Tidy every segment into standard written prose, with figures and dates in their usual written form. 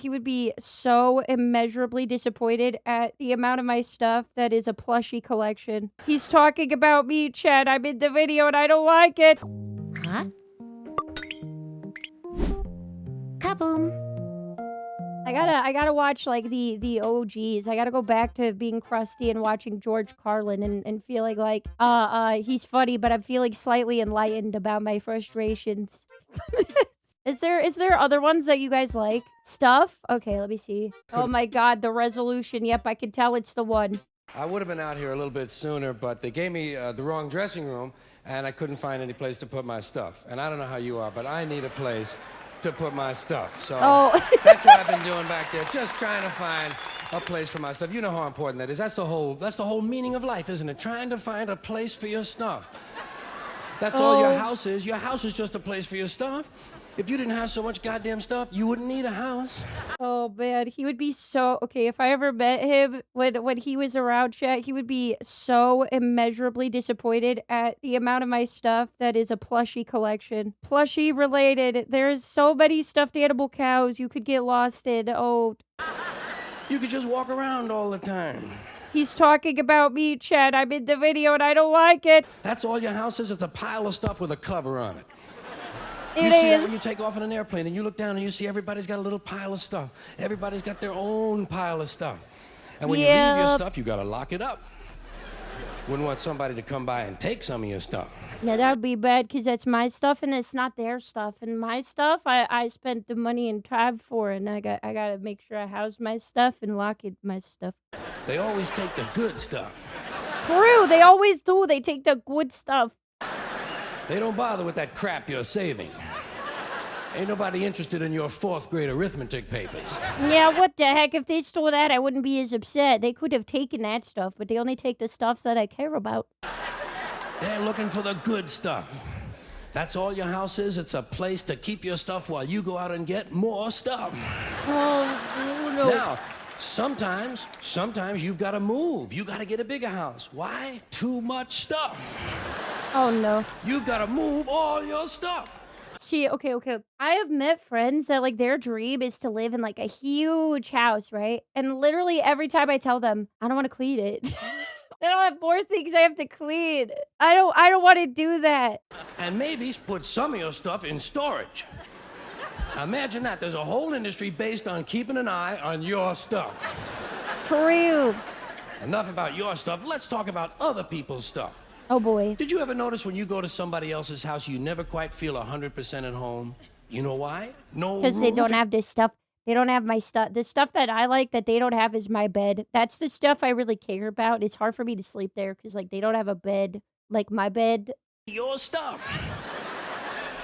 He would be so immeasurably disappointed at the amount of my stuff that is a plushie collection. He's talking about me, Chad. I'm in the video and I don't like it. Huh? Kaboom! I gotta watch, like, the OGs. I gotta go back to being crusty and watching George Carlin and feeling like, he's funny, but I'm feeling slightly enlightened about my frustrations. Is there other ones that you guys like? Stuff? Okay, let me see. Oh my god, the resolution. Yep, I can tell it's the one. I would have been out here a little bit sooner, but they gave me the wrong dressing room, and I couldn't find any place to put my stuff. And I don't know how you are, but I need a place to put my stuff. So that's what I've been doing back there, just trying to find a place for my stuff. You know how important that is. That's the whole meaning of life, isn't it? Trying to find a place for your stuff. That's all your house is. Your house is just a place for your stuff. If you didn't have so much goddamn stuff, you wouldn't need a house. Oh man, he would be so okay if I ever met him when he was around, chat. He would be so immeasurably disappointed at the amount of my stuff that is a plushie collection. Plushie related. There's so many stuffed animal cows you could get lost in. Oh, You could just walk around all the time. he's talking about me, Chad. I'm in the video and I don't like it. That's all your house is. It's a pile of stuff with a cover on it. It You see that when you is. take off in an airplane and you look down and you see everybody's got a little pile of stuff. Everybody's got their own pile of stuff. And when you leave your Yep. stuff, you gotta lock it up. Wouldn't want somebody to come by and take some of your stuff. Yeah, that would be bad because that's my stuff and it's not their stuff. And my stuff, I spent the money and time for, and I gotta make sure I house my stuff and lock it my stuff. They always take the good stuff. True, they always do. They take the good stuff. They don't bother with that crap you're saving. Ain't nobody interested in your 4th grade arithmetic papers. Yeah, what the heck? If they stole that, I wouldn't be as upset. They could have taken that stuff, but they only take the stuff that I care about. They're looking for the good stuff. That's all your house is. It's a place to keep your stuff while you go out and get more stuff. Oh, no. Now, sometimes you've got to move. You got to get a bigger house. Why? Too much stuff. Oh, no. You've got to move all your stuff. See, okay. I have met friends that, like, their dream is to live in, like, a huge house, right? And literally every time I tell them, I don't want to clean it. I don't have more things I have to clean. I don't want to do that. And maybe put some of your stuff in storage. Now imagine that. There's a whole industry based on keeping an eye on your stuff. True. Enough about your stuff. Let's talk about other people's stuff. Oh, boy. Did you ever notice when you go to somebody else's house, you never quite feel 100% at home? You know why? No Because they room don't to- have this stuff. They don't have my stuff. The stuff that I like that they don't have is my bed. That's the stuff I really care about. It's hard for me to sleep there because, like, they don't have a bed like my bed. your stuff.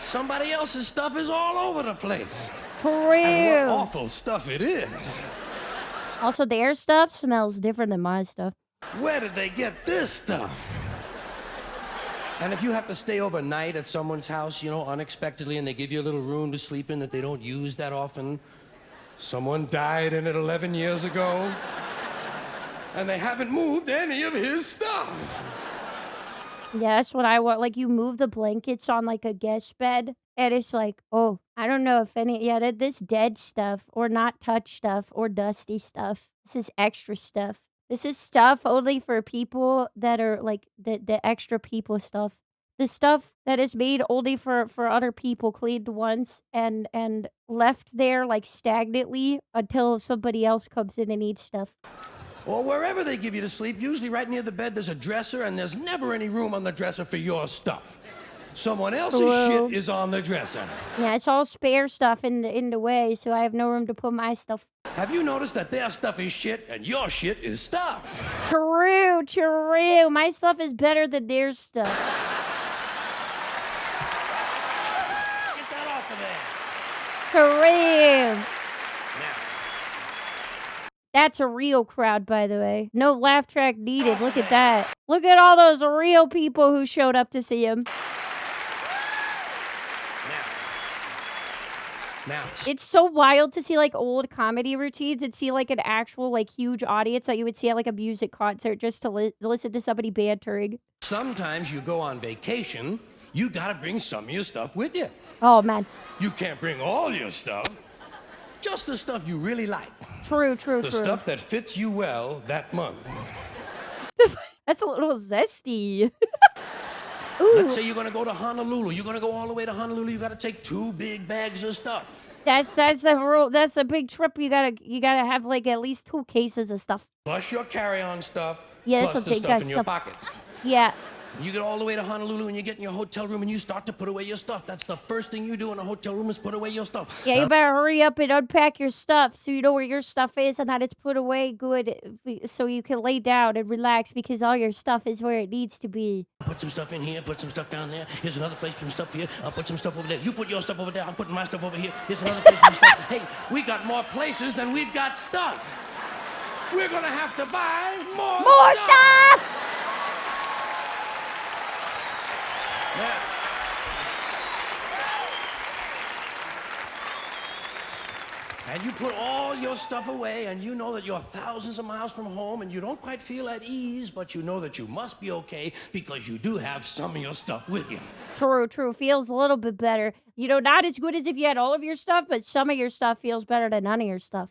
Somebody else's stuff is all over the place. True. And what awful stuff it is. Also, their stuff smells different than my stuff. Where did they get this stuff? And if you have to stay overnight at someone's house, you know, unexpectedly, and they give you a little room to sleep in that they don't use that often, someone died in it 11 years ago, and they haven't moved any of his stuff. Yeah, that's what I want. Like, you move the blankets on, like, a guest bed, and it's like, oh, I don't know if any, yeah, this dead stuff, or not touched stuff, or dusty stuff. This is extra stuff. This is stuff only for people that are, like, the extra people stuff. The stuff that is made only for other people, cleaned once, and left there, like, stagnantly until somebody else comes in and needs stuff. Or wherever they give you to sleep, usually right near the bed, there's a dresser, and there's never any room on the dresser for your stuff. Someone else's Hello? shit is on the dresser. Yeah, it's all spare stuff in the way, so I have no room to put my stuff. Have you noticed that their stuff is shit and your shit is stuff? True. My stuff is better than their stuff. Get that off of there. True. Now, That's a real crowd, by the way. No laugh track needed. Look at that. Look at all those real people who showed up to see him. now. It's so wild to see, like, old comedy routines and see, like, an actual, like, huge audience that you would see at, like, a music concert just to listen to somebody bantering. Sometimes you go on vacation, you gotta bring some of your stuff with you. Oh, man. You can't bring all your stuff. Just the stuff you really like. True. The stuff that fits you well that month. That's a little zesty. Let's say you're gonna go to Honolulu. You're gonna go all the way to Honolulu. You gotta take 2 big bags of stuff. That's a rule. That's a big trip. You gotta have like at least 2 cases of stuff. Plus your carry-on stuff. Yeah, plus that's the what they stuff got in your pockets. Yeah. You get all the way to Honolulu and you get in your hotel room and you start to put away your stuff. That's the first thing you do in a hotel room is put away your stuff. Yeah, you better hurry up and unpack your stuff so you know where your stuff is and that it's put away good so you can lay down and relax because all your stuff is where it needs to be. Put some stuff in here, put some stuff down there. Here's another place for some stuff here. I'll put some stuff over there. You put your stuff over there. I'm putting my stuff over here. Here's another place for some stuff. Hey, we got more places than we've got stuff. We're gonna have to buy more stuff! Yeah. And you put all your stuff away, and you know that you're thousands of miles from home, and you don't quite feel at ease, but you know that you must be okay because you do have some of your stuff with you. True. Feels a little bit better. You know, not as good as if you had all of your stuff, but some of your stuff feels better than none of your stuff.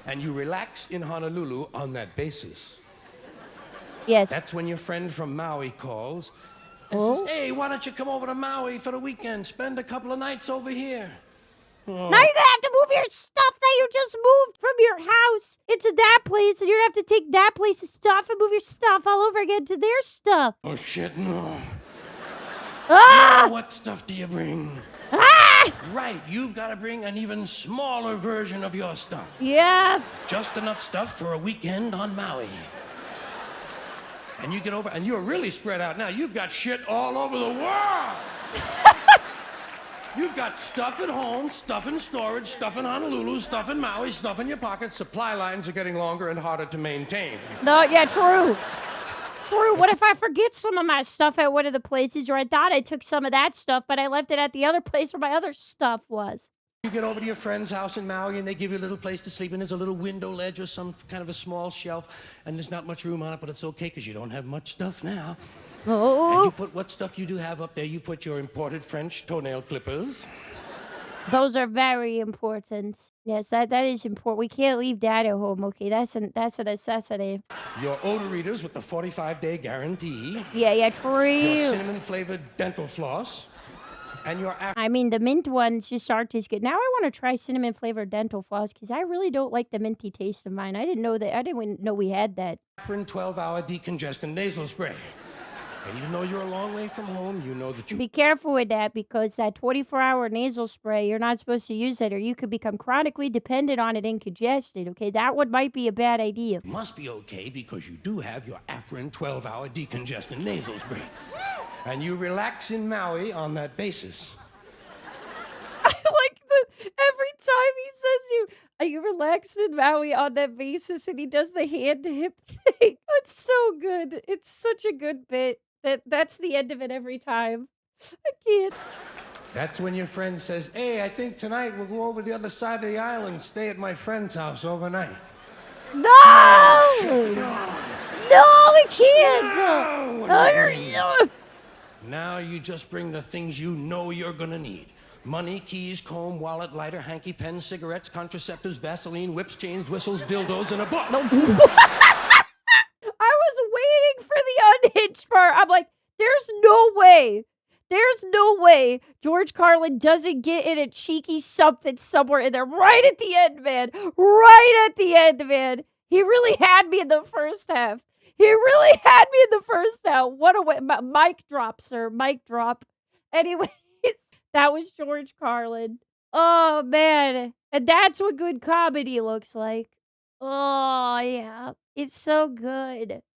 And you relax in Honolulu on that basis. Yes. That's when your friend from Maui calls and says, hey, why don't you come over to Maui for the weekend? Spend a couple of nights over here. Now you're gonna have to move your stuff that you just moved from your house into that place, and you're gonna have to take that place's stuff and move your stuff all over again to their stuff. Oh, shit, no. Ah! Now what stuff do you bring? Ah! Right, you've got to bring an even smaller version of your stuff. Yeah. Just enough stuff for a weekend on Maui. And you get over, and you're really spread out now. You've got shit all over the world. You've got stuff at home, stuff in storage, stuff in Honolulu, stuff in Maui, stuff in your pockets. Supply lines are getting longer and harder to maintain. No, yeah, true. What if I forget some of my stuff at one of the places, or I thought I took some of that stuff, but I left it at the other place where my other stuff was? You get over to your friend's house in Maui, and they give you a little place to sleep, and there's a little window ledge or some kind of a small shelf, and there's not much room on it, but it's okay because you don't have much stuff now. Oh. And you put what stuff you do have up there. You put your imported French toenail clippers. Those are very important. Yes, that is important. We can't leave that at home, okay? That's a necessity. Your odor readers with the 45-day guarantee. Yeah, true. Your cinnamon-flavored dental floss. And your... I mean, the mint ones just aren't as good. Now I want to try cinnamon-flavored dental floss because I really don't like the minty taste of mine. I didn't know we had that. Afrin 12-hour decongestant nasal spray. And even though you're a long way from home, you know that you... Be careful with that because that 24-hour nasal spray, you're not supposed to use it or you could become chronically dependent on it and congested, okay? That one might be a bad idea. Must be okay because you do have your Afrin 12-hour decongestant nasal spray. And you relax in Maui on that basis. I like every time he says you relax in Maui on that basis and he does the hand to hip thing. It's so good. It's such a good bit. That's the end of it every time. I can't. That's when your friend says, hey, I think tonight we'll go over the other side of the island and stay at my friend's house overnight. No! No, we can't! No! Now you just bring the things you know you're gonna need. Money, keys, comb, wallet, lighter, hanky, pen, cigarettes, contraceptives, Vaseline, whips, chains, whistles, dildos, and a book. No. I was waiting for the unhinged part. I'm like, there's no way George Carlin doesn't get in a cheeky something somewhere in there. Right at the end, man. He really had me in the first half. What a way. Mic drop, sir. Mic drop. Anyways, that was George Carlin. Oh, man. And that's what good comedy looks like. Oh, yeah. It's so good.